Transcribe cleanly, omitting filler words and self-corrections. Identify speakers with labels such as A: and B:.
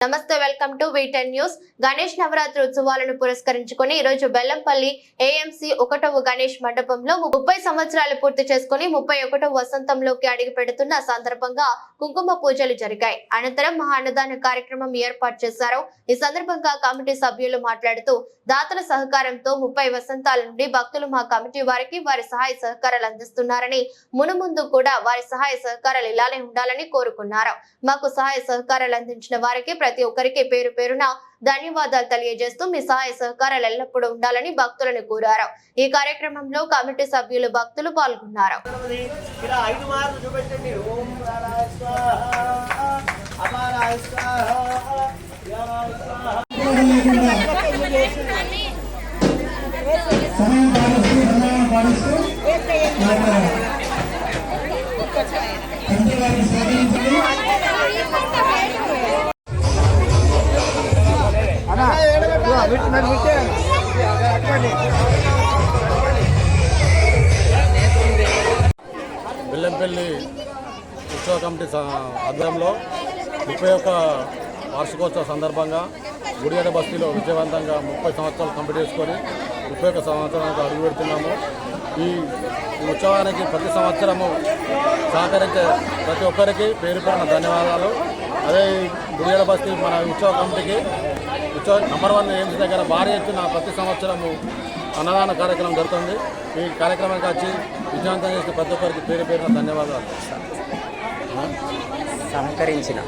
A: నమస్తే welcome to V10 news. Ganesh Navaratri ఉత్సవాలను పురస్కరించుకొని ఈ రోజు బెల్లంపల్లి AMC 1వ గణేష్ మండపంలో 30 సంవత్సరాలు పూర్తి చేసుకుని 31వ వసంతంలోకి అడుగు పెడుతున్న సందర్భంగా కుంకుమ పూజలు జరిగాయి. అనంతరం మహాన్నదాన కార్యక్రమం ఏర్పాటు చేశారు. ఈ సందర్భంగా కమిటీ సభ్యులు మాట్లాడుతూ దాతల సహకారంతో 30 వసంతాల నుండి భక్తులు మా కమిటీ వారికి వారి సహాయ సహకారాలు అందిస్తున్నారని, మునుముందు కూడా వారి సహాయ సహకారాలు ఇలానే ఉండాలని కోరుకున్నారు. మాకు సహాయ సహకారాలు అందించిన వారికి ప్రతి ఒక్కరికి పేరు పేరున ధన్యవాదాలు తెలియజేస్తూ మీ సహాయ సహకారాలు ఎల్లప్పుడూ ఉండాలని భక్తులను కోరారు. ఈ కార్యక్రమంలో కమిటీ సభ్యులు భక్తులు పాల్గొన్నారు.
B: బెల్లంపల్లి ఉత్సవ కమిటీ ఆధ్వర్యంలో 31 వార్షికోత్సవ సందర్భంగా గుడిగడ్డ బస్తీలో విజయవంతంగా 30 సంవత్సరాలు కంప్లీట్ చేసుకొని 31 సంవత్సరానికి అడుగు పెడుతున్నాము. ఈ ఉత్సవానికి ప్రతి సంవత్సరము సహకరించే ప్రతి ఒక్కరికి పేరు పేరున ధన్యవాదాలు. అదే గుడిగడ్డ బస్తీ మన ఉత్సవ కమిటీకి ఉత్సవ నంబర్ 1 AMC దగ్గర భారీ ఎత్తున ప్రతి సంవత్సరము అన్నదాన కార్యక్రమం జరుగుతుంది. ఈ కార్యక్రమానికి వచ్చి విజయవంతం చేసిన ప్రతి ఒక్కరికి పేరు పేరున ధన్యవాదాలు.
C: సహకరించిన